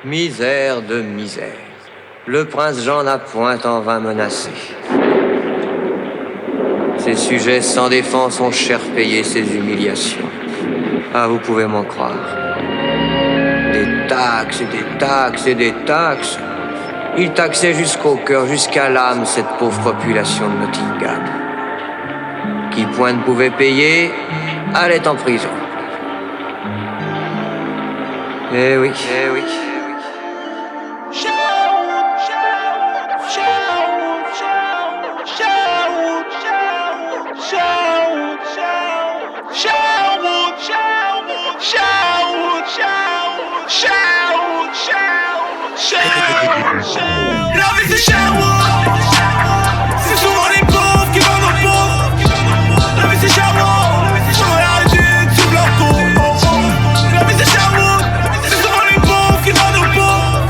Misère de misère. Le prince Jean n'a point en vain menacé. Ses sujets sans défense ont cher payé ses humiliations. Ah, vous pouvez m'en croire. Des taxes et des taxes et des taxes. Il taxait jusqu'au cœur, jusqu'à l'âme, cette pauvre population de Nottingham. Qui point ne pouvait payer, allait en prison. Eh oui, eh oui. La vie c'est Sherwood. C'est souvent les pauvres qui vendent aux pauvres. La vie c'est Sherwood. J'aurais arrêté de suivre leur cours. La vie c'est Sherwood. C'est souvent les pauvres qui vendent aux pauvres.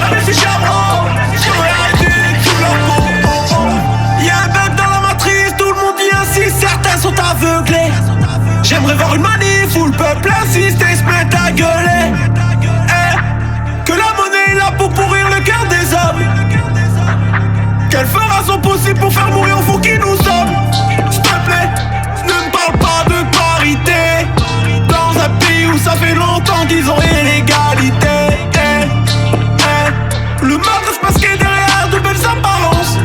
La vie c'est Sherwood. J'aurais arrêté de suivre leur cours. Y'a un bug dans la matrice, tout le monde dit ainsi, certains sont aveuglés. J'aimerais voir une manif où le peuple insiste et se met à gueuler. Que la monnaie est là pour pourrir le cœur des hommes. Qu'elle fera son possible pour faire mourir au fou qui nous sommes. S'il te plaît, ne me parle pas de parité dans un pays où ça fait longtemps qu'ils ont l'égalité. Le mal de se masquer derrière de belles apparences.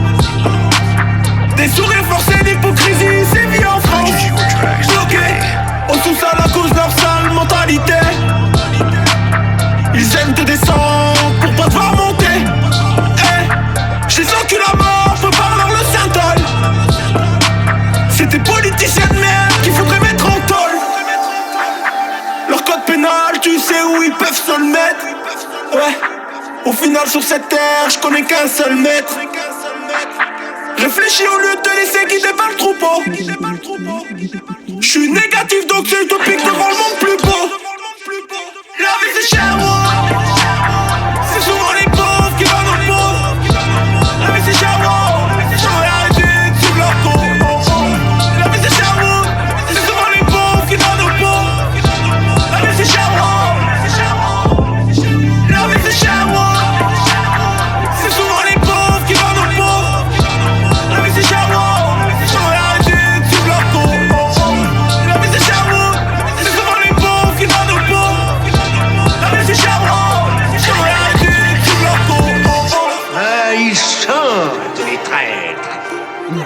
Des sourires forcés d'hypocrisie, c'est vie en France. Bloqués au sous-sol à cause de leur sale mentalité. Ils aiment te descendre pour pas te voir monter. Je les encule à mort, je peux pas leur le Saint-Ol. C'est des politiciens de merde qu'il faudrait mettre en tôle. Leur code pénal, tu sais où ils peuvent se le mettre. Ouais, au final sur cette terre, je connais qu'un seul maître. Réfléchis au lieu de te laisser guider par le troupeau. Je suis négatif donc c'est utopique devant le monde plus beau. La vie c'est Sherwood. C'est souvent les pauvres qui vendent aux pauvres. La vie c'est Sherwood. J'aurais arrêté de suivre leur cours. La vie c'est Sherwood. C'est souvent les pauvres qui vendent aux pauvres. La vie c'est Sherwood. La vie c'est Sherwood. C'est souvent les pauvres qui vendent aux pauvres. La vie c'est Sherwood. J'aurais arrêté de suivre leur cours. La vie c'est Sherwood. C'est souvent les pauvres qui vendent aux pauvres. Ils sortent, les traîtres.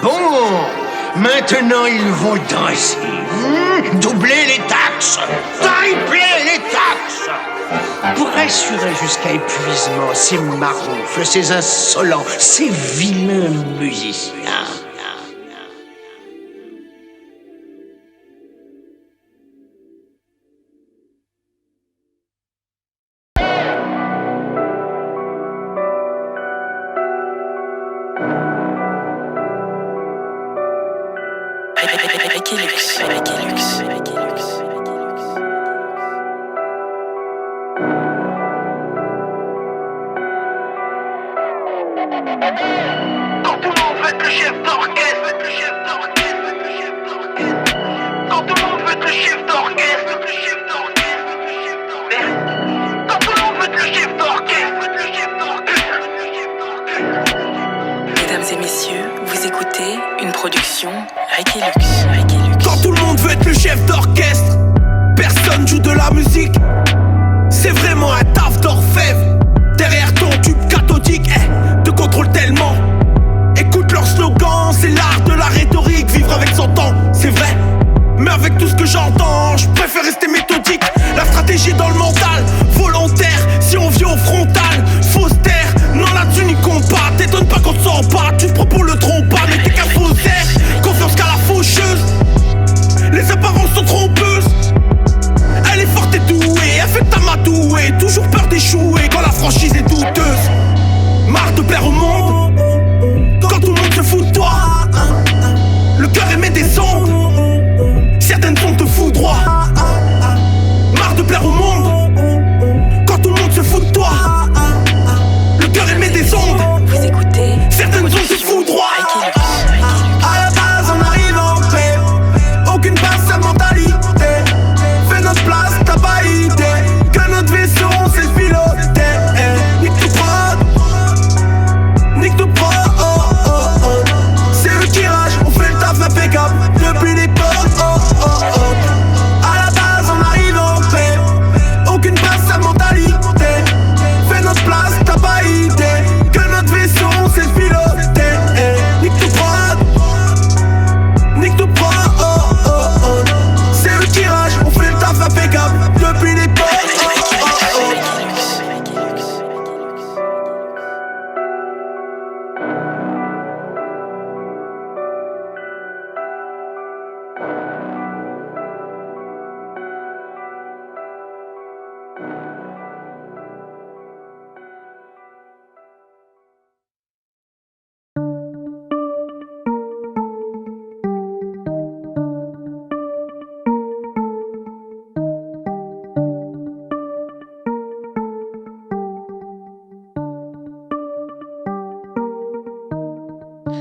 Bon, maintenant ils vont danser. Doubler les taxes, tripler les taxes. Pour assurer jusqu'à épuisement ces maroufles, ces insolents, ces vilains musiciens. Quand tout le monde veut être le chef d'orchestre, quand tout le monde veut être le chef d'orchestre, quand tout le monde veut être le chef d'orchestre. Mesdames et messieurs, vous écoutez une production Ricky Lux. Quand tout le monde veut être le chef d'orchestre, personne joue de la musique. C'est vraiment un taf d'orfèvre. Derrière ton tube cathodique, te contrôle tellement. Écoute leur slogan, c'est l'art de la rhétorique. Vivre avec son temps, c'est vrai. Mais avec tout ce que j'entends, je préfère rester méthodique. La stratégie dans le mental, volontaire. Si on vient au frontal, fausse terre. Non là-dessus n'y compte pas, t'étonnes pas qu'on te sort pas. Tu te prends pour le trompe pas, mais t'es qu'un faussaire. Confiance qu'à la faucheuse.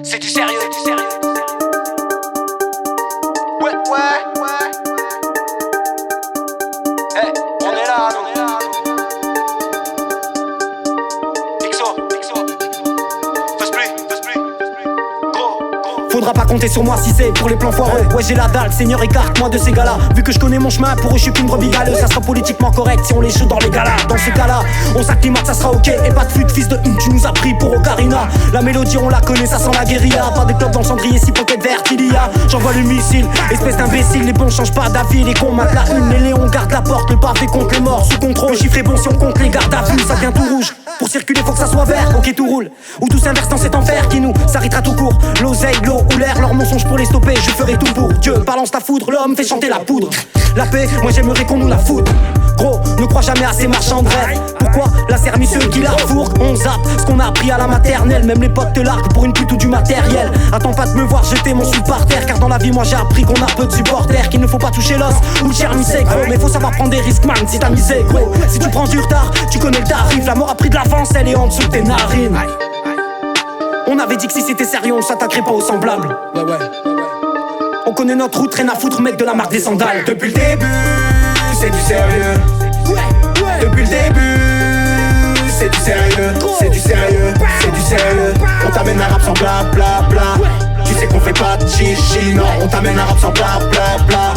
c'est du sérieux. Ouais. Hey, on est là, Dixo. Fais plus. Gros. Faudra pas compter sur moi si c'est pour les plans foireux. Ouais, j'ai la dalle, Seigneur, écarte-moi de ces gars-là. Vu que je connais mon chemin, pour eux je suis qu'une brebis galeuse. Ça sera politiquement correct si on les shoot dans les galas. Dans ces cas-là, on s'acclimate, ça sera ok. Et pas de flûte, fils de tu nous as pris pour Ocarina. La mélodie on la connaît, ça sent la guérilla. Pas de clubs dans le cendrier, si pocket verte il y a. J'envoie le missile, espèce d'imbécile. Les bons changent pas d'avis, les cons matent la une. Les léons gardent la porte, le pavé compte les morts sous contrôle. Le chiffre est bon si on compte les gardes à vue. Ça devient tout rouge, pour circuler faut que ça soit vert. Ok tout roule, ou tout s'inverse dans cet enfer qui nous s'arrêtera tout court. L'oseille, l'eau ou l'air, leurs mensonges pour les stopper. Je ferai tout pour Dieu, balance ta foudre. L'homme fait chanter la poudre. La paix, moi j'aimerais qu'on nous la foute. Gros, ne crois jamais à ces marchands de rêve. Pourquoi la sermi ceux qui la fourquent? On zappe ce qu'on a appris à la maternelle. Même les potes te larguent pour une pute ou du matériel. Attends pas de me voir jeter mon sou par terre. Car dans la vie moi j'ai appris qu'on a peu de supporters. Qu'il ne faut pas toucher l'os ou le germisser gros. Mais faut savoir prendre des risques man si t'as misé gros. Si tu prends du retard, tu connais le tarif. La mort a pris de l'avance, elle est en dessous de tes narines. On avait dit que si c'était sérieux on s'attaquerait pas aux semblables. On connaît notre route, rien à foutre mec de la marque des sandales. Depuis le début, c'est du sérieux. Depuis le début, c'est du sérieux. C'est du sérieux. On t'amène un rap sans bla bla bla. Tu sais qu'on fait pas de chichi. Non, on t'amène un rap sans bla bla bla.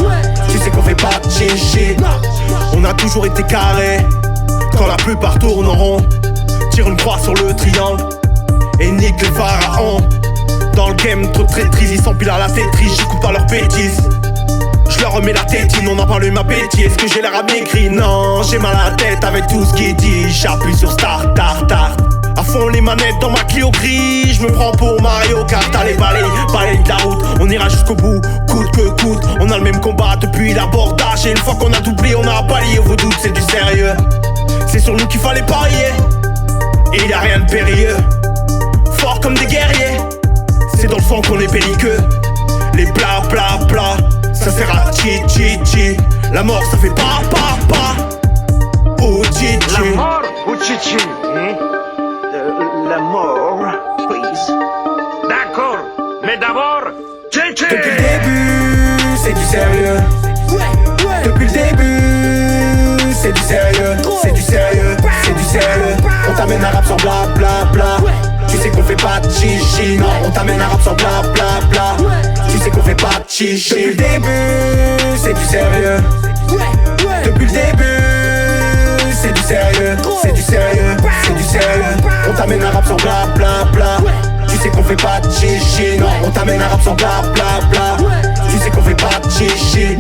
Tu sais qu'on fait pas de chichi. On a toujours été carré. Quand la plupart tournent en rond, tire une croix sur le triangle et nique les pharaons. Dans le game, trop de traîtrise, ils s'empilent à la Tetris, j'écoute pas leurs bêtises. Je leur remets la tétine, on en parle ma bêtise. Est-ce que j'ai l'air à maigri? Non, j'ai mal à la tête avec tout ce qui est dit. J'appuie sur start. À fond les manettes dans ma Clio gris. Je me prends pour Mario Kart. Allez, balaye de la route. On ira jusqu'au bout, coûte que coûte. On a le même combat depuis l'abordage. Et une fois qu'on a doublé, on a balayé vos doutes. C'est du sérieux. C'est sur nous qu'il fallait parier. Et y a rien de périlleux. Fort comme des guerriers. C'est dans le fond qu'on est belliqueux. Les bla bla bla, ça sert à chi. La mort ça fait pa. Oh chi. La mort ou chichi? La mort, please. D'accord, mais d'abord, chichi. Depuis le début, c'est du sérieux. Depuis le début, c'est du sérieux. On t'amène un rap sans bla bla bla. Tu sais qu'on fait pas de chichi. Non, on t'amène un rap sans bla bla bla. Tu sais qu'on fait pas de chichi. Depuis le début, c'est du sérieux. Depuis le début, c'est du sérieux. On t'amène un rap sans bla bla bla. Tu sais qu'on fait pas de chichi. Non, on t'amène un rap sans bla bla bla. Tu sais qu'on fait pas de chichi.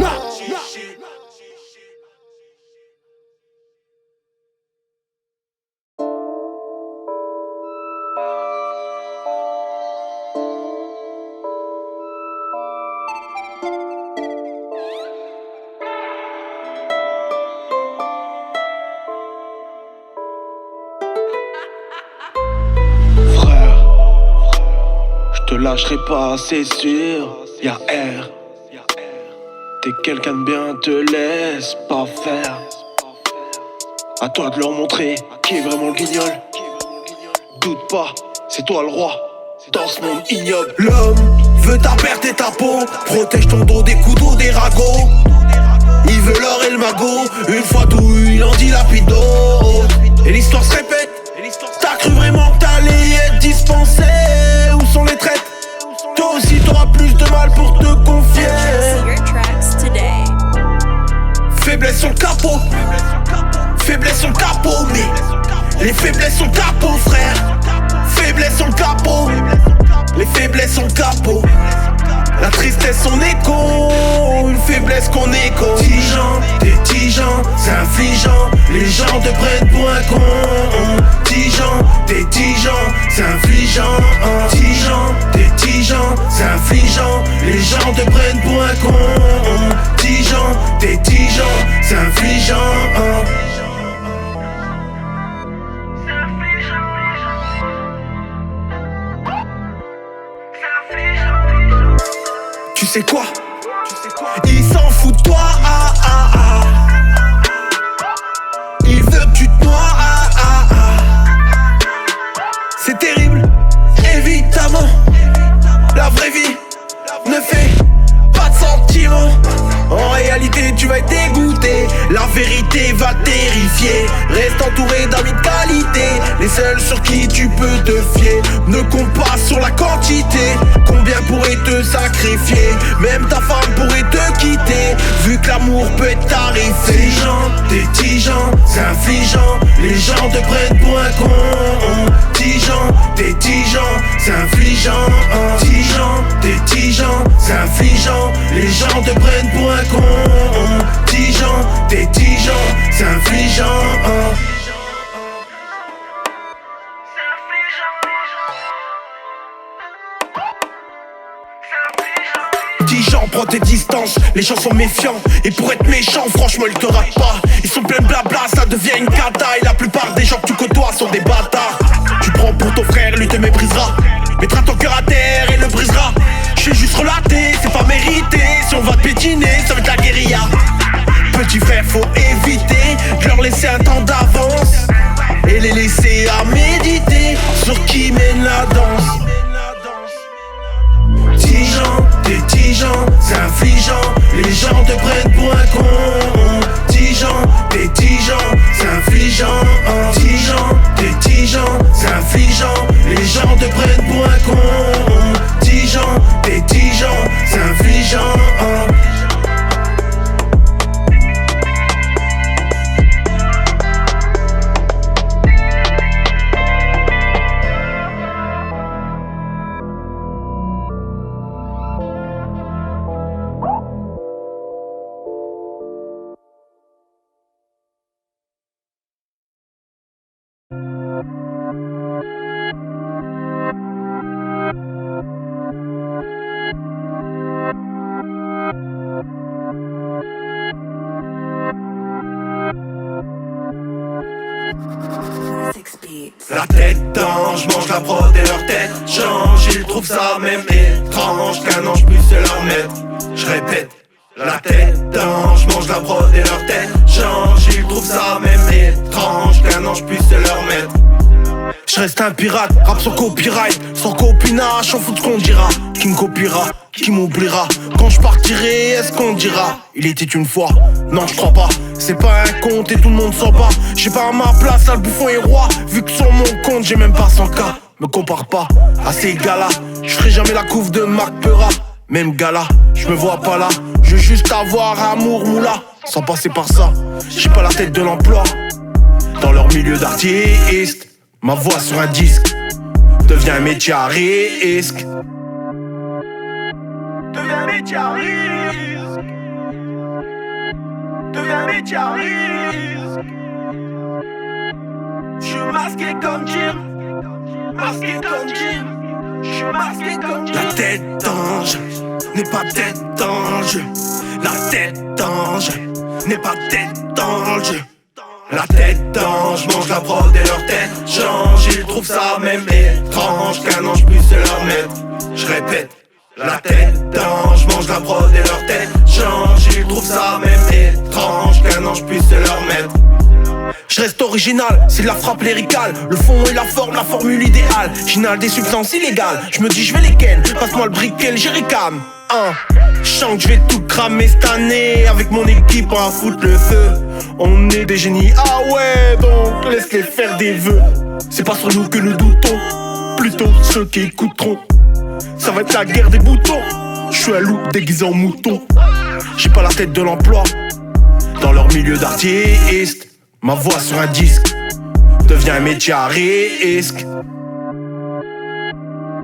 Je te lâcherai pas, c'est sûr. Y'a R. T'es quelqu'un de bien, te laisse pas faire. À toi de leur montrer qui est vraiment le guignol. Doute pas, c'est toi le roi dans ce monde ignoble. L'homme veut ta perte et ta peau. Protège ton dos des coups d'eau, des ragots. Il veut l'or et le magot. Une fois tout, il en dit lapido. Et l'histoire se répète. T'as cru vraiment que t'allais être dispensé? Où sont les traites? Toi aussi t'auras plus de mal pour te confier. Faiblesse sur le capot. Faiblesse sur le capot, mais les faiblesses sont le capot, frère. Faiblesse sur le capot. Les faiblesses sont le capot. La tristesse son écho, une faiblesse qu'on écho. Des gens, c'est infligeant. Les gens te prennent pour un con. Des gens, c'est infligeant. Des gens, c'est infligeant. Les gens te prennent pour un con. Des gens, c'est infligeant. Tu sais quoi? Il s'en fout de toi. Il veut que tu te noies. C'est terrible, évidemment. vérité va terrifier. Reste entouré d'amis de qualité, les seuls sur qui tu peux te fier. Ne compte pas sur la quantité, combien pourrait te sacrifier. Même ta femme pourrait te quitter, vu que l'amour peut être tarifé. T'es tigeant, c'est infligeant, les gens te prennent pour un con. T'es tigeant, c'est infligeant. T'es tigeant, c'est infligeant, les gens te prennent pour un con. T'es tigeant, c'est infligeant. Tigeant, prends tes distances, les gens sont méfiants. Et pour être méchants, franchement ils te ratent pas. Ils sont pleins de blabla, ça devient une cata. Et la plupart des gens que tu côtoies sont des bâtards. Tu prends pour ton frère, lui te méprisera. Mettra ton cœur à terre et le brisera. Je suis juste relaté, c'est pas mérité. Si on va te pétiner, ça va être la guérilla. Petit frère, faut éviter de leur laisser un temps d'avance et les laisser à méditer sur qui mène la danse. T'es tigeant, c'est infligeant, les gens te prennent pour un con. T'es tigeant, c'est infligeant. T'es tigeant, c'est infligeant, les gens te prennent pour un con. T'es tigeant, c'est infligeant. La tête d'ange, mange la prod et leur tête change. Ils trouvent ça même étrange qu'un ange puisse leur mettre. Je répète, la tête d'ange, mange la prod et leur tête change. Ils trouvent ça même étrange qu'un ange puisse leur mettre. Je reste un pirate, rap sans copyright, sans copinage, on fout ce qu'on dira. Qui me copiera, qui m'oubliera. Quand je partirai, est-ce qu'on dira il était une fois, non je crois pas. C'est pas un conte et tout le monde s'en bat. J'ai pas à ma place, là le bouffon est roi. Vu que sur mon compte j'ai même pas 100K. Me compare pas à ces gars-là. Je ferai jamais la couve de Marc Peura. Même gars-là, je me vois pas là. Je veux juste avoir amour moula. Sans passer par ça, j'ai pas la tête de l'emploi. Dans leur milieu d'artiste, ma voix sur un disque devient un métier à risque. Devient un métier à risque. Devient un métier à risque. J'suis masqué comme Jim. Masqué comme Jim. J'suis masqué comme Jim. La tête d'ange n'est pas tête d'ange. La tête d'ange n'est pas tête d'ange. La tête d'ange mange la prod et leur tête change. Ils trouvent ça même étrange qu'un ange puisse leur mettre. Je répète, la tête d'ange mange la prod et leur tête change. Ils trouvent ça même étrange qu'un ange puisse leur mettre. Je reste original, c'est de la frappe lyricale. Le fond et la forme, la formule idéale. J'inhale des substances illégales. Je me dis je vais les ken, passe-moi le briquet, le jerrycan. Je sens que je vais tout cramer cette année. Avec mon équipe on va foutre le feu. On est des génies, ah ouais, donc laisse-les faire des vœux. C'est pas sur nous que nous doutons, plutôt ceux qui écouteront. Ça va être la guerre des boutons. Je suis un loup déguisé en mouton. J'ai pas la tête de l'emploi. Dans leur milieu d'artiste, ma voix sur un disque devient un métier à risque.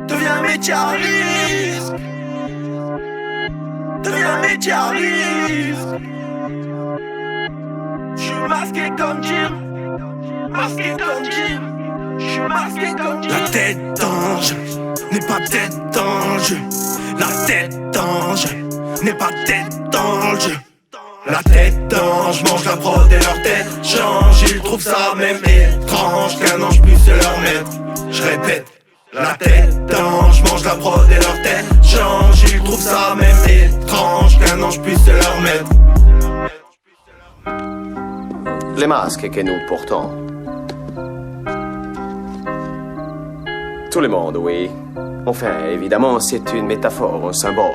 Devient un métier à risque. Devient un métier à risque. J'suis masqué comme Jim. Masqué comme Jim. J'suis masqué comme Jim. La tête d'ange n'est pas tête d'ange. La tête d'ange n'est pas tête d'ange. La tête d'ange mange la prod et leur tête change. Ils trouvent ça même étrange qu'un ange puisse leur mettre. Je répète, la tête d'ange mange la prod et leur tête change. Ils trouvent ça même étrange qu'un ange puisse leur mettre. Les masques que nous portons. Tout le monde, oui. Enfin, évidemment, c'est une métaphore, un symbole.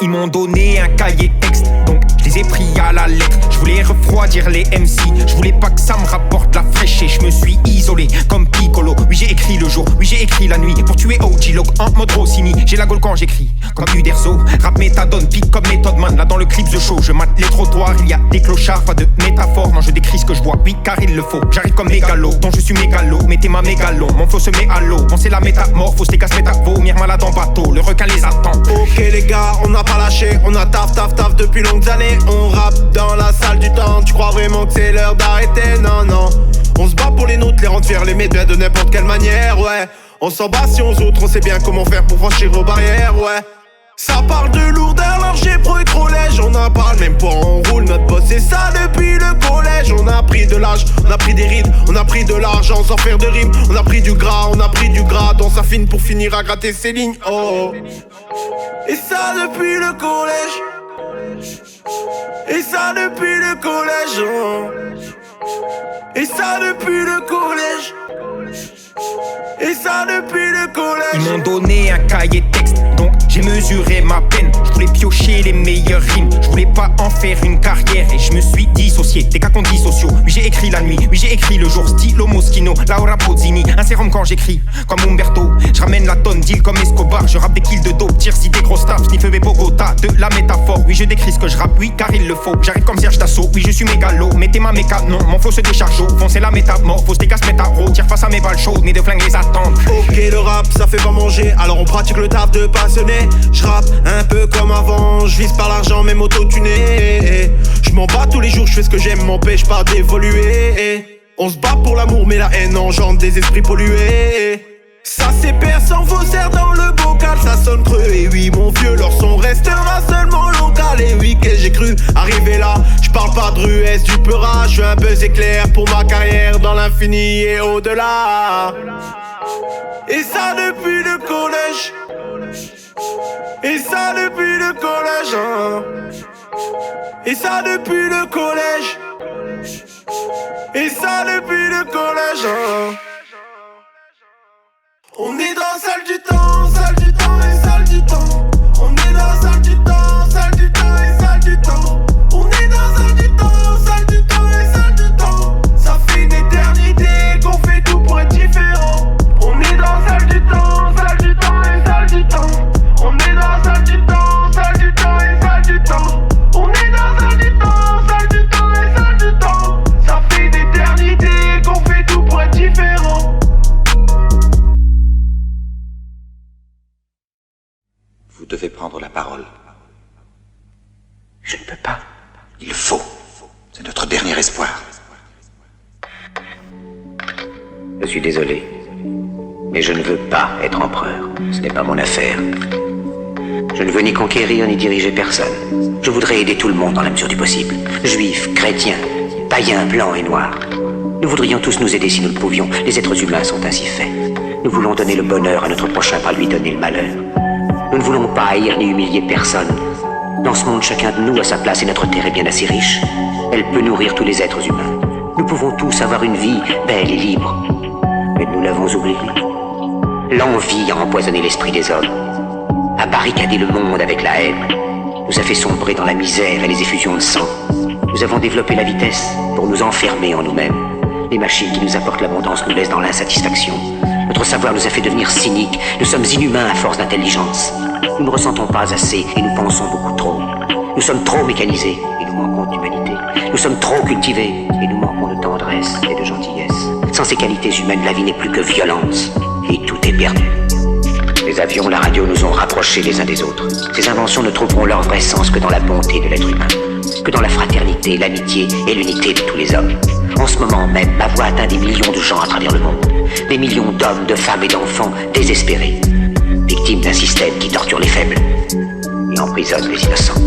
Ils m'ont donné un cahier texte, donc je les ai pris à la lettre. Je voulais refroidir les MC, je voulais pas que ça me rapporte la fraîche. Et je me suis isolé comme Piccolo. Oui j'ai écrit le jour, oui j'ai écrit la nuit. Pour tuer OG Loc en mode Rossini. J'ai la gaule quand j'écris, comme Uderzo. Rap méthadone, pique comme Method Man. Là dans le clip The Show, je mate les trottoirs. Il y a des clochards, pas de métaphore. Non je décris ce que je vois, oui car il le faut. J'arrive comme mégalo, dont je suis mégalo. Mettez ma mégalo, mon flow se met à l'eau. On sait la métamorphose, les gars se mettent à vomir malade en bateau. Le requin les attend. Ok les gars, on n'a pas lâché. On a taf depuis longues années. On rappe dans la salle du temps. Tu crois vraiment que c'est l'heure d'arrêter? Non, non. On se bat pour les nôtres, les rendre fiers, les mettre bien de n'importe quelle manière, ouais. On s'en bat si on autres, on sait bien comment faire pour franchir vos barrières, ouais. Ça parle de lourdeur, large pro et trop léger. On en parle même pas, on roule notre boss. C'est ça depuis le collège. On a pris de l'âge, on a pris des rides, on a pris de l'argent sans faire de rime. On a pris du gras, on a pris du gras. Dans sa fine pour finir à gratter ses lignes, oh. Et ça depuis le collège. Et ça depuis le collège, oh. Et ça depuis le collège. Et ça depuis le collège. Ils m'ont donné un cahier texte, donc j'ai mesuré ma peine. Je voulais piocher les meilleures rimes, je voulais pas en faire une carrière. Et je me suis dissocié, des cas qu'on dit sociaux. Oui j'ai écrit la nuit, oui j'ai écrit le jour. Stylo Moschino, Laura Pozzini. Un sérum quand j'écris, comme Umberto. Je ramène la tonne, deal comme Escobar. Je rappe des kills de dope, tire si des gros staffs. Sniffe mes Bogota, de la métaphore. Oui je décris ce que je rappe, oui car il le faut. J'arrive comme Serge Dassault, oui je suis mégalo. Mettez ma méca, non, mon flow se décharge. Foncez la métamorphose, des gars se mettent à ro. Tire face à mes balles chaudes, mes deux flingues les attendent. Ok le rap ça fait pas manger, alors on pratique le taf de passionné. Je rappe un peu comme avant, je vise par l'argent même auto-tuné. Je m'en bats tous les jours, je fais ce que j'aime, m'empêche pas d'évoluer. On se bat pour l'amour mais la haine engendre des esprits pollués. Ça s'épère sans faussaire dans le bocal, ça sonne creux. Et oui mon vieux, leur son restera seulement local. Et oui que j'ai cru arriver là, je parle pas de ruesse du peura. Je suis un buzz éclair pour ma carrière dans l'infini et au-delà. Et ça depuis le collège. Et ça depuis le collège, hein. Et ça depuis le collège. Et ça depuis le collège, hein. On est dans salle du temps, salle du temps et salle du temps. On est dans salle du temps, salle du temps et salle du temps. On est dans salle du temps, salle du temps et salle du temps. Ça fait une éternité qu'on fait tout pour être différent. On est dans salle du temps et salle du temps. On est dans salle du temps et salle du temps. On est dans salle du temps et salle du temps. Ça fait une éternité qu'on fait tout pour être différent. Vous devez prendre la parole. Je ne peux pas. Il faut. C'est notre dernier espoir. Je suis désolé, mais je ne veux pas être empereur. Ce n'est pas mon affaire. Je ne veux ni conquérir ni diriger personne. Je voudrais aider tout le monde dans la mesure du possible. Juifs, chrétiens, païens, blancs et noirs. Nous voudrions tous nous aider si nous le pouvions. Les êtres humains sont ainsi faits. Nous voulons donner le bonheur à notre prochain, pas lui donner le malheur. Nous ne voulons pas haïr ni humilier personne. Dans ce monde, chacun de nous a sa place et notre terre est bien assez riche. Elle peut nourrir tous les êtres humains. Nous pouvons tous avoir une vie belle et libre. Mais nous l'avons oublié. L'envie a empoisonné l'esprit des hommes, a barricadé le monde avec la haine, nous a fait sombrer dans la misère et les effusions de sang. Nous avons développé la vitesse pour nous enfermer en nous-mêmes. Les machines qui nous apportent l'abondance nous laissent dans l'insatisfaction. Notre savoir nous a fait devenir cyniques. Nous sommes inhumains à force d'intelligence. Nous ne ressentons pas assez et nous pensons beaucoup trop. Nous sommes trop mécanisés et nous manquons d'humanité. Nous sommes trop cultivés et nous manquons de tendresse et de gentillesse. Sans ces qualités humaines, la vie n'est plus que violence et tout est perdu. Les avions, la radio nous ont rapprochés les uns des autres. Ces inventions ne trouveront leur vrai sens que dans la bonté de l'être humain, que dans la fraternité, l'amitié et l'unité de tous les hommes. En ce moment même, ma voix atteint des millions de gens à travers le monde. Des millions d'hommes, de femmes et d'enfants désespérés, victimes d'un système qui torture les faibles et emprisonne les innocents.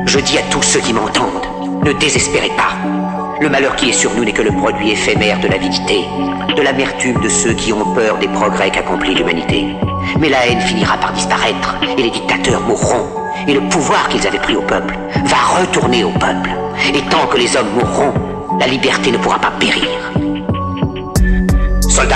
Je dis à tous ceux qui m'entendent, ne désespérez pas. Le malheur qui est sur nous n'est que le produit éphémère de l'avidité, de l'amertume de ceux qui ont peur des progrès qu'accomplit l'humanité. Mais la haine finira par disparaître et les dictateurs mourront. Et le pouvoir qu'ils avaient pris au peuple va retourner au peuple. Et tant que les hommes mourront, la liberté ne pourra pas périr. Soldats,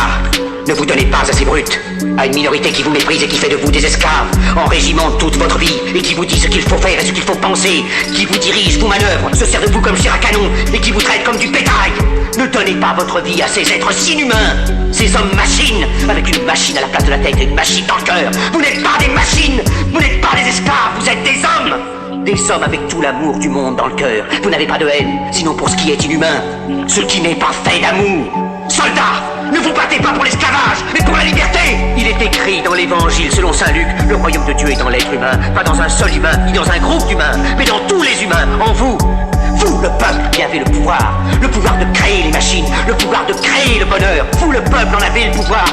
Ne vous donnez pas à ces brutes, à une minorité qui vous méprise et qui fait de vous des esclaves, en régiment toute votre vie, et qui vous dit ce qu'il faut faire et ce qu'il faut penser, qui vous dirige, vous manœuvre, se sert de vous comme chair à canon, et qui vous traite comme du bétail. Ne donnez pas votre vie à ces êtres inhumains, ces hommes-machines, avec une machine à la place de la tête et une machine dans le cœur. Vous n'êtes pas des machines, vous n'êtes pas des esclaves, vous êtes des hommes. Des hommes avec tout l'amour du monde dans le cœur. Vous n'avez pas de haine, sinon pour ce qui est inhumain, ce qui n'est pas fait d'amour. Soldats, ne vous battez pas pour l'esclavage, mais pour la liberté. Il est écrit dans l'évangile selon saint Luc, le royaume de Dieu est dans l'être humain, pas dans un seul humain, ni dans un groupe d'humains, mais dans tous les humains, en vous. Vous, le peuple, qui avez le pouvoir de créer les machines, le pouvoir de créer le bonheur. Vous, le peuple, en avez le pouvoir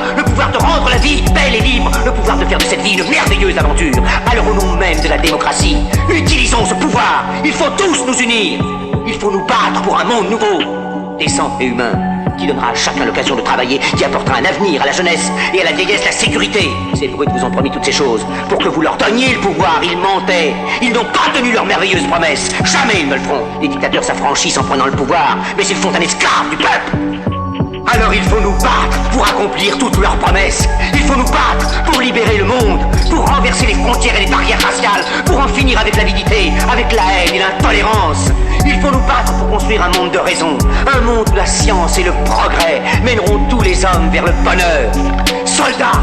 de rendre la vie belle et libre, le pouvoir de faire de cette vie une merveilleuse aventure. Alors au nom même de la démocratie, utilisons ce pouvoir. Il faut tous nous unir. Il faut nous battre pour un monde nouveau, décent et humain, qui donnera à chacun l'occasion de travailler, qui apportera un avenir à la jeunesse et à la vieillesse la sécurité. Ces brutes vous ont promis toutes ces choses pour que vous leur donniez le pouvoir. Ils mentaient. Ils n'ont pas tenu leurs merveilleuses promesses. Jamais ils ne le feront. Les dictateurs s'affranchissent en prenant le pouvoir, mais ils font un esclave du peuple. Alors il faut nous battre pour accomplir toutes leurs promesses. Il faut nous battre pour libérer le monde, pour renverser les frontières et les barrières raciales, pour en finir avec l'avidité, avec la haine et l'intolérance. Il faut nous battre pour construire un monde de raison, un monde où la science et le progrès mèneront tous les hommes vers le bonheur. Soldats,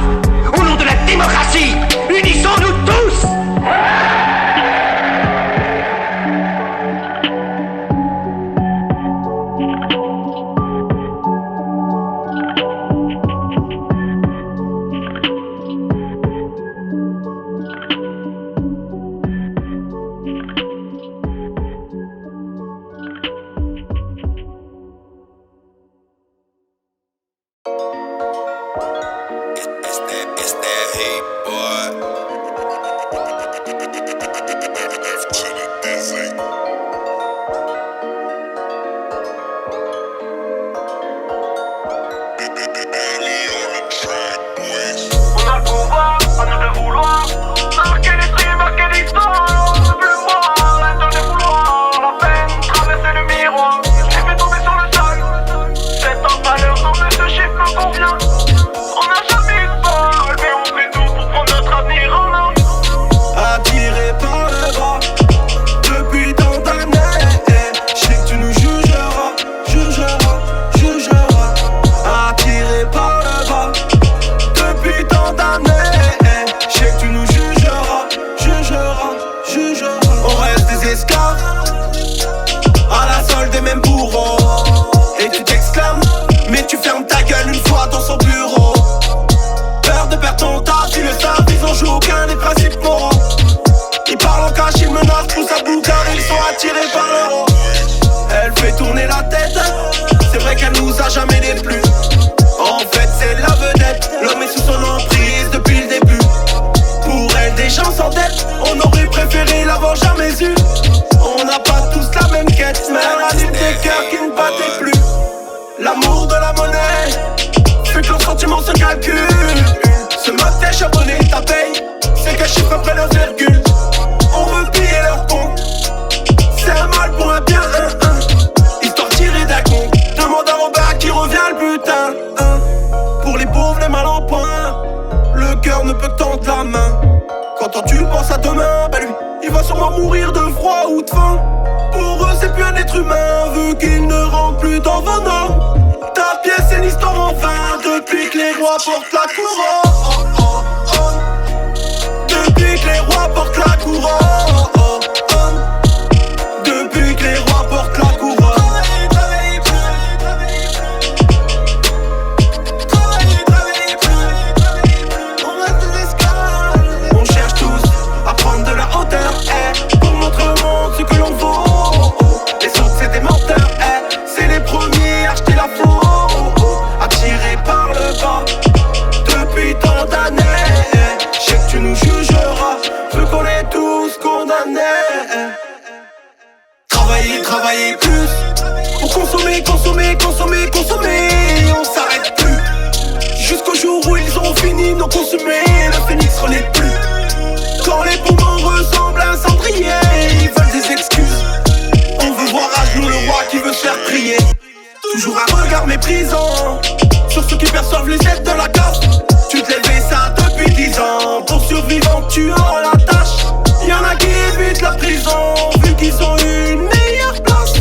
au nom de la démocratie, unissons-nous tous! Toujours un regard méprisant sur ceux qui perçoivent les aides de la case. soi-disant, vu qu'ils ont eu une meilleure place.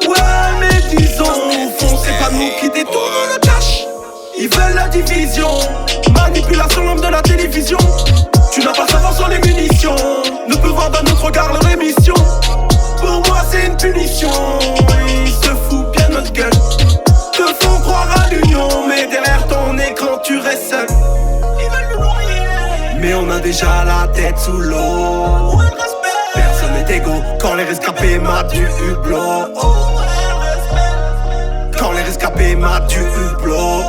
Ouais, mais disons, au fond, c'est pas nous qui détournons le cash. Ils veulent la division, manipulation, l'homme de la télévision. Tu n'as pas savoir sur les munitions, ne peut voir dans notre regard leur émission. Pour moi c'est une punition, ils se foutent bien de notre gueule. Te font croire à l'union, mais derrière ton écran tu restes seul. Ils veulent nous noyer, mais on a déjà la tête sous l'eau. Personne n'est égaux quand les rescapés matent du hublot. Quand les rescapés matent du hublot.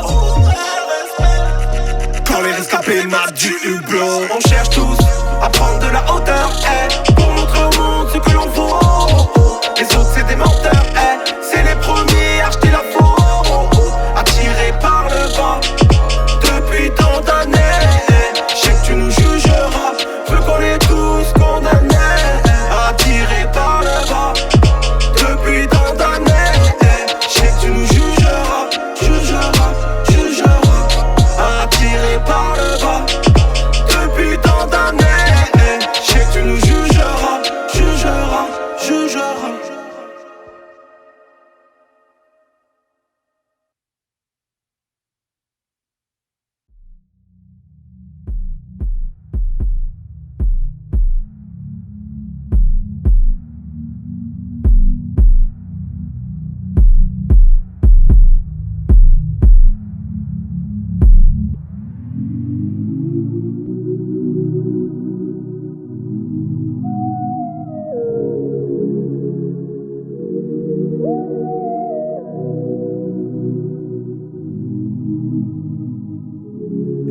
Quand les rescapés matent du hublot. On cherche tous à prendre de la hauteur, pour montrer au monde ce que l'on vaut. Les autres c'est des menteurs, c'est les premiers à acheter la faute. Attirés par le bas depuis tant d'années. Je sais que tu nous jugeras, veux qu'on est tous condamnés. Attirés par le bas depuis tant d'années. Je sais que tu nous jugeras, attirés par le bas depuis tant d'années. Je sais que tu nous jugeras.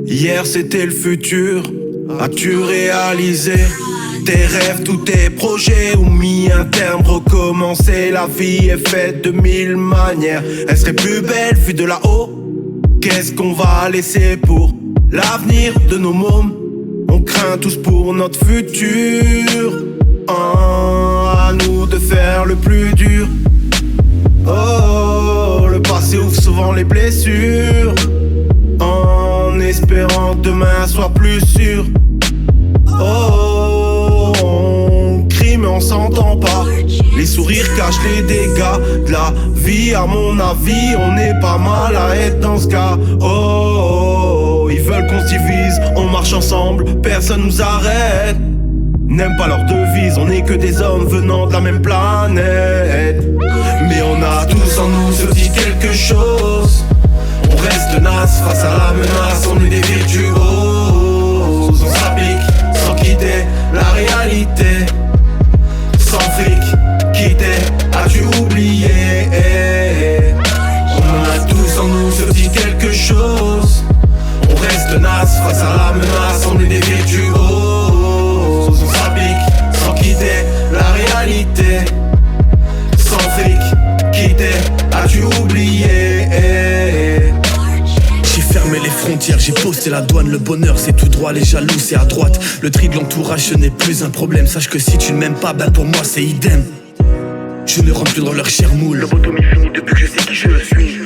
Hier c'était le futur, as-tu réalisé tes rêves, tous tes projets ou mis un terme, recommencer? La vie est faite de 1000 manières, elle serait plus belle vue de là-haut. Qu'est-ce qu'on va laisser pour l'avenir de nos mômes? On craint tous pour notre futur, à nous de faire le plus dur. Oh, le passé ouvre souvent les blessures, en espérant que demain soit plus sûr. Oh, on crie mais on s'entend pas. Les sourires cachent les dégâts de la vie. À mon avis, on est pas mal à être dans ce cas. Oh, ils veulent qu'on se divise, on marche ensemble, personne nous arrête. N'aime pas leur devise, on n'est que des hommes venant de la même planète. Mais on a tous en nous ce petit quelque chose. On reste tenace face à la menace, on est des virtuoses. On s'applique sans quitter la réalité. Sans fric, quitter, as-tu oublié? On a tous en nous ce petit quelque chose. On reste tenace face à la menace, on est des virtuoses. On s'applique sans quitter la réalité. Sans fric, quitter, as-tu oublié? J'ai fermé les frontières, j'ai posté la douane. Le bonheur c'est tout droit, les jaloux c'est à droite. Le tri de l'entourage ce n'est plus un problème. Sache que si tu ne m'aimes pas, ben pour moi c'est idem. Je ne rentre plus dans leur chair moule. Lobotomie finie depuis que je sais qui je suis.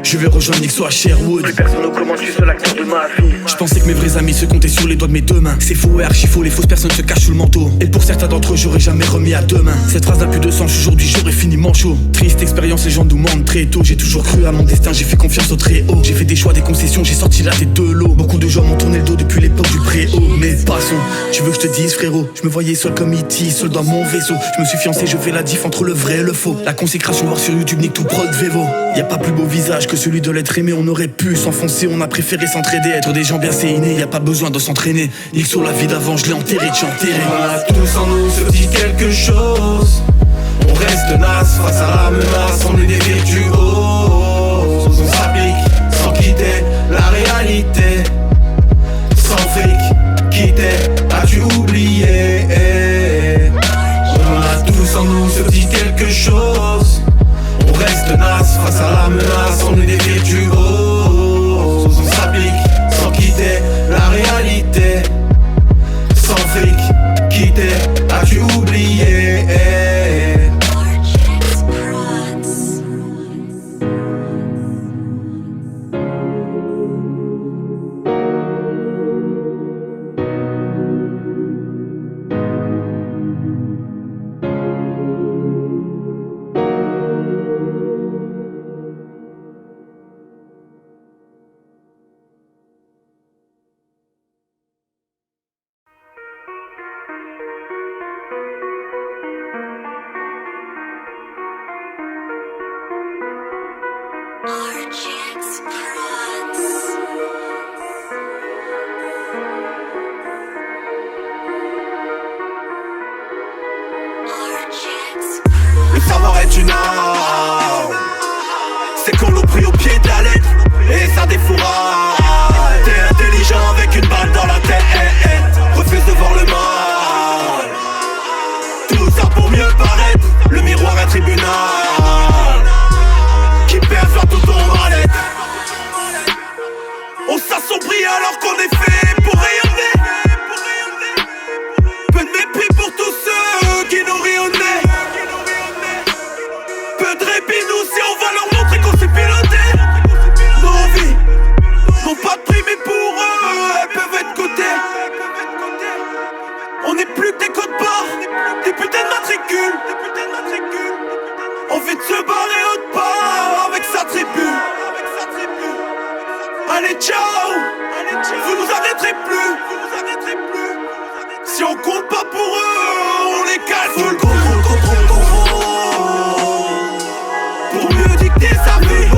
Je vais rejoindre Nixo à Sherwood. Plus personne au commandes, je suis seul acteur de ma vie. Je pensais que mes vrais amis se comptaient sur les doigts de mes deux mains. C'est faux et archi faux, les fausses personnes se cachent sous le manteau. Et pour certains d'entre eux, j'aurais jamais remis à deux mains. Cette phrase n'a plus de sens, aujourd'hui j'aurais fini manchot. Triste expérience, les gens nous mentent très tôt. J'ai toujours cru à mon destin, j'ai fait confiance au très haut. J'ai fait des choix, des concessions, j'ai sorti la tête de l'eau. Beaucoup de gens m'ont tourné le dos depuis l'époque du préau. Mais passons, tu veux que je te dise frérot? Je me voyais seul comme E.T., seul dans mon vaisseau. Je me suis fiancé, je fais la diff entre le vrai et le faux. La consécration voir sur YouTube, nique tout prod Vevo. Y a pas plus beau visage que celui de l'être aimé. On aurait pu s'enfoncer, on a préféré s'entraider. Être des gens bien c'est inné, y a pas besoin de s'entraîner. Nixo la vie d'avant, je l'ai enterré, j'ai enterré. On a tous en nous ce petit quelque chose. On reste tenace face à la menace, on est des virtuoses. On s'applique sans quitter la réalité. Sans fric, quitter, as-tu oublié? On a tous en nous ce petit quelque chose. On reste tenace face à la menace, on est des virtuoses. On s'applique sans quitter la réalité. Sans fric, quitter, as-tu oublié? savoir est une arme. C'est qu'on nous prie au pied de la lettre et ça défouraille. T'es intelligent avec une balle dans la tête, refuse de voir le mal. Tout ça pour mieux paraître, le miroir est tribunal qui perçoit tout ton mal-être. On s'assombrit alors qu'on est fait pour rayonner. Peu de mépris pour tous ceux qui nous rient au nez. Peu de répit nous si on va leur montrer qu'on sait piloter. Nos vies n'ont pas de prix mais pour eux elles peuvent être cotées. On n'est plus que des codes barres, des putains de matricules. Envie de se barrer autre part avec sa tribu. Allez ciao, vous nous arrêterez plus. Si on compte pas pour eux, on les calcule. Contrôle, pour mieux dicter sa vie.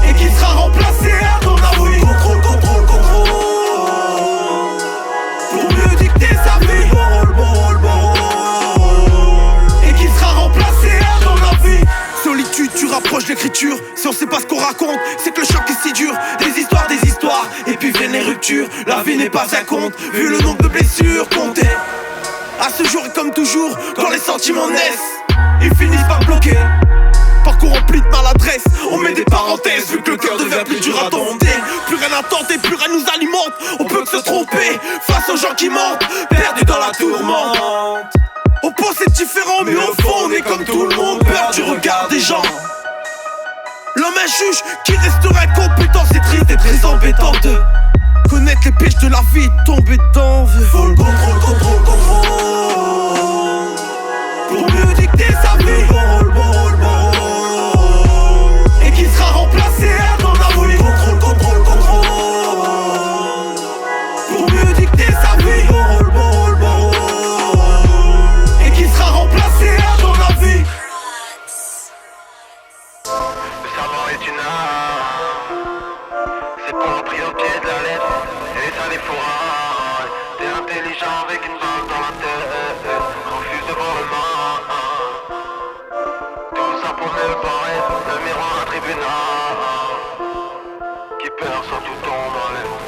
Et qui sera remplacé à ton avis. Contrôle, pour mieux dicter sa vie. Et qui sera remplacé à ton avis. Solitude, tu rapproches l'écriture. Si on sait pas ce qu'on raconte, c'est que le choc est si dur. Des histoires, et puis viennent les ruptures. La vie n'est pas un conte, vu le nombre de blessures comptées. À ce jour et comme toujours, quand les sentiments naissent, ils finissent par bloquer. Parcours rempli de maladresse, on met des parenthèses, vu que le cœur devient plus dur à dompter. Plus rien à tenter, plus rien nous alimente. On peut que se tromper, face aux gens qui mentent, perdus dans la tourmente. On pense être différent, mais au fond on est comme tout le monde. Peur du regard des gens. L'homme injuge qui restera incompétent, c'est triste et très embêtante. Connaître les pièges de la vie, tomber dedans. Faut le contrôle. Pour mieux dicter sa vie. Et qui sera remplacé à ton avis. Contrôle. Pour mieux dicter sa vie. Et qui sera remplacé à ton avis. Le savoir est une arme. C'est qu'on l'a pris au pied de la lettre et ça les fourraille. T'es intelligent avec une balle dans la tête, refuse de voir le mal. Tout ça pour mieux paraître, le miroir un tribunal qui perçoit tout ton mal-être.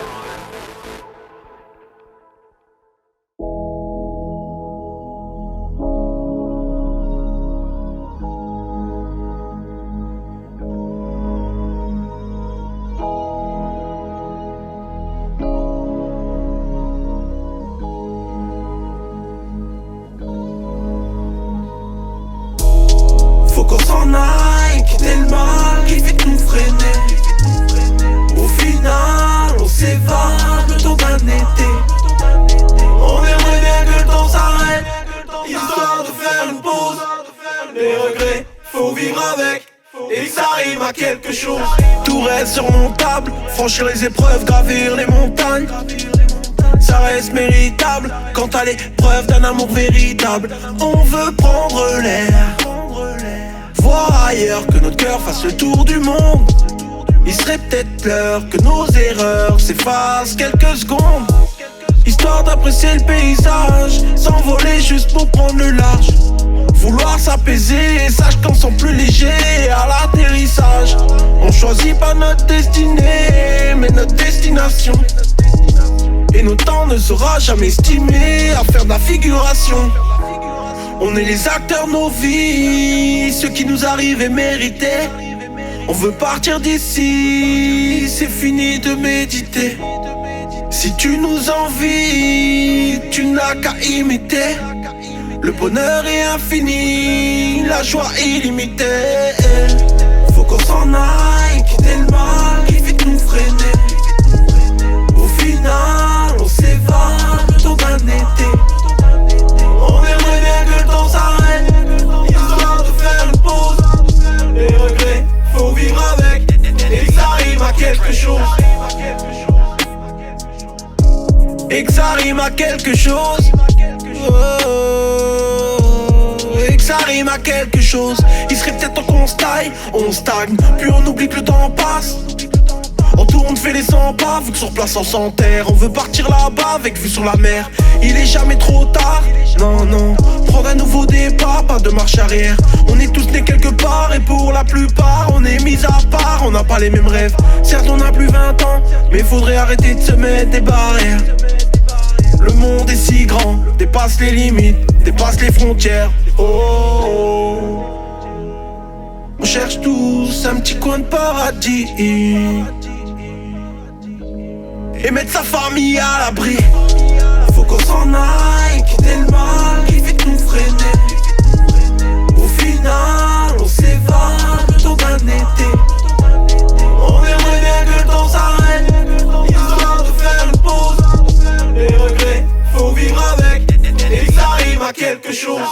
Faut qu'on s'en aille, quitter le mal qui fait nous freiner. Au final, on s'évade le temps d'un été. On aimerait bien que le temps s'arrête, histoire de faire une pause. Les regrets, faut vivre avec, et ça rime à quelque chose. Tout reste surmontable, franchir les épreuves, gravir les montagnes. Ça reste méritable, quant à l'épreuve d'un amour véritable. On veut prendre l'air, voir ailleurs, que notre cœur fasse le tour du monde. Il serait peut-être l'heure que nos erreurs s'effacent quelques secondes, histoire d'apprécier le paysage, s'envoler juste pour prendre le large. Vouloir s'apaiser, sache qu'on sent plus léger à l'atterrissage. On choisit pas notre destinée, mais notre destination. Et notre temps ne sera jamais estimé à faire de la figuration. On est les acteurs de nos vies, ce qui nous arrive est mérité. On veut partir d'ici, c'est fini de méditer. Si tu nous envies, tu n'as qu'à imiter. Le bonheur est infini, la joie illimitée. Faut qu'on s'en aille, quitter le mal qui fait nous freiner. Au final, on s'évade le temps d'un été. On aimerait bien que le temps s'arrête, histoire de faire une pause. Les regrets, faut vivre avec, et ça rime à quelque chose. Et que ça rime à quelque chose. Et que ça rime à quelque chose. Il serait peut-être temps qu'on se taille, on stagne, puis on oublie que le temps passe. On tourne, fait les 100 pas, vu que sur place on s'enterre. On veut partir là-bas avec vue sur la mer. Il est jamais trop tard, non, non. Prendre un nouveau départ. carrière. On est tous nés quelque part et pour la plupart on est mis à part. On n'a pas les mêmes rêves, certes on a plus 20 ans, mais faudrait arrêter de se mettre des barrières. Le monde est si grand, dépasse les limites, dépasse les frontières. Oh, on cherche tous un petit coin de paradis et mettre sa famille à l'abri. Faut qu'on s'en aille, quitter le mal qui fait nous freiner. Au final, on s'évade le temps d'un été. On aimerait bien que le temps s'arrête, histoire de faire une pause. Les regrets, faut vivre avec, et ça rime à quelque chose.